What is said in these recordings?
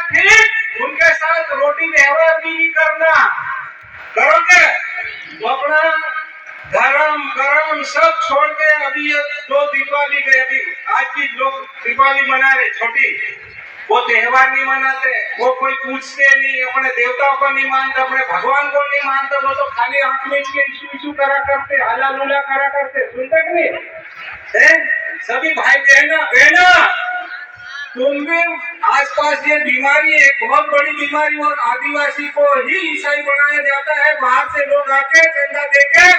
ठीक उनके साथ रोटी व्यवहार भी नहीं करना। करोगे तो अपना धर्म कर्म सब छोड़ के अभी ये 2 दिवाली गए, अभी आज भी लोग दिवाली मना रहे छोटी, वो त्योहार नहीं मनाते, वो कोई पूछते नहीं, अपने देवताओं को नहीं मानते, अपने भगवान को नहीं मानते, वो तो खाली आंख में इशू करा करते, हाला लूला करा करते, सुनते कि नहीं? सभी भाई बहना तुम भी आसपास ये बीमारी एक बहुत बड़ी बीमारी, और आदिवासी को ही ईसाई बनाया जाता है। बाहर से लोग आके चंदा देके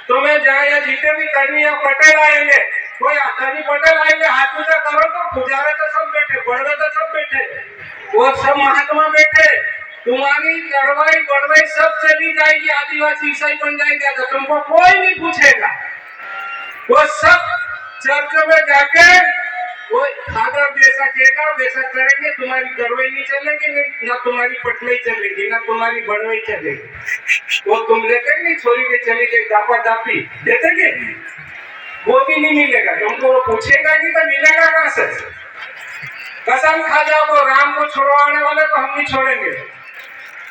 तुम्हें जहाँ या जितने भी कर्मी या पटेल आएंगे, कोई कर्मी पटेल आएंगे, हाथ ऊंचा करो तो पुजारे तो सब बैठे, बड़वे तो सब बैठे, वो सब महात्मा बैठे, तुम्हारी करवाई बड़वाई सब चली जाएगी, आदिवासी ईसाई बन जाएगा तो तुमको कोई नहीं पूछेगा। वो सब चर्च में जाके वो फादर जैसा कहेगा वैसा करेंगे, तुम्हारी गड़वई नहीं चलेगी, नहीं ना तुम्हारी पटवाई चलेगी, ना तुम्हारी बड़वाई चलेगी। वो तुम लेते नहीं छोरी के चली गई दापा दापी देते के वो भी नहीं मिलेगा तुमको, वो पूछेगा नहीं तो मिलेगा कहाँ से? कसम खा जाओ राम को छोड़वाने वाले को हम नहीं छोड़ेंगे।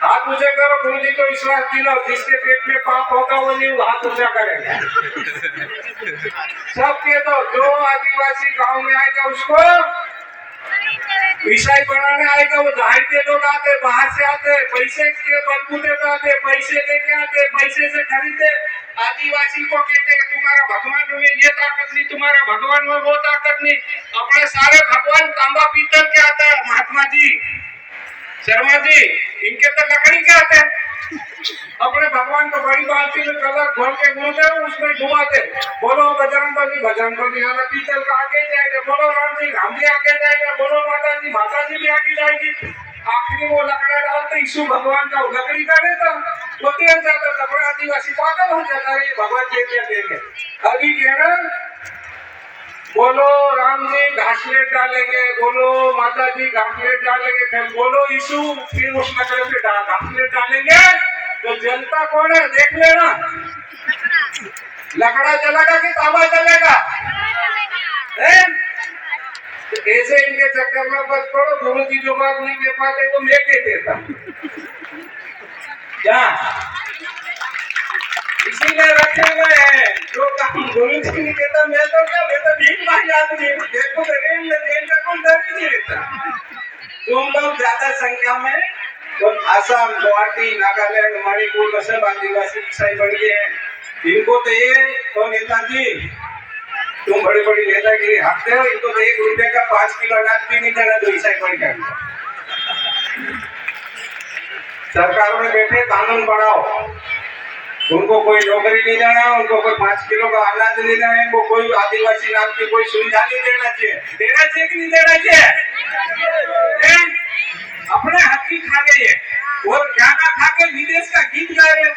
हाथ ऊंचा करो, गुरु जी को विश्वास दिलाओ, जिसके पेट में पाप होगा वो नहीं हाथ ऊंचा करेगा। सब के तो जो आदिवासी गांव में आएगा उसको ईसाई बनाने आएगा, वो जाहिर के लोग आते, बाहर से आते, पैसे के बलबूते पे आते, पैसे लेके आते, पैसे से खरीदते। आदिवासी को कहते हैं तुम्हारा भगवान में ये ताकत नहीं, तुम्हारा भगवान में वो ताकत नहीं। अपने सारे भगवान तांबा पीतल के आते हैं। महात्मा जी, शर्मा जी, इनके तो लकड़ी के आते हैं। अपने भगवान को बड़ी बाल्टी में कलर घोल के घूमते हैं, उसमें घुमाते, बोलो बजरंगबली वाला पीतल का आगे जाएगा, बोलो राम जी आगे जाएगा, बोलो माता जी भी आगे जाएगी। आखिरी वो लकड़ा डालते यीशु भगवान का लकड़ी का रहता, वो तेल जाता था, बड़ा आदिवासी पागल हो जाता है, भगवान देखे अभी कह रहे बोलो राम जी घासलेट डालेंगे, बोलो माता जी घासलेट डालेंगे, फिर बोलो यीशु, फिर उस लकड़े पे घासलेट डालेंगे तो जलता कौन है देख लेना। लकड़ा जलेगा कि तांबा जलेगा? ऐसे इनके चक्कर में बच पड़ो। गुरु जी जो बात नहीं कह पाते वो मैं कह देता क्या, इसीलिए रखे हुए हैं जो काम गुरु जी नहीं कहता। मैं तो क्या, मैं तो भीख मांग आदमी, देखो जेल का कोई डर ही नहीं रहता। तुम लोग ज्यादा संख्या में तो आसाम, गुवाहाटी, नागालैंड, मणिपुर सब आदिवासी ईसाई बढ़ गए हैं। इनको तो ये तो नेताजी तुम बड़ी बड़ी नेतागिरी हाकते हो, इनको तो 1 रुपए का 5 किलो अनाज भी नहीं देना जो ईसाई बढ़ गया। सरकार में बैठे कानून बनाओ, उनको कोई नौकरी नहीं देना, उनको कोई 5 किलो का अनाज नहीं देना, इनको कोई आदिवासी नाम की कोई सुविधा नहीं देना चाहिए। देना चाहिए कि नहीं देना चाहिए? अपने हक की खा गए और क्या खा के विदेश का गीत गा रहे।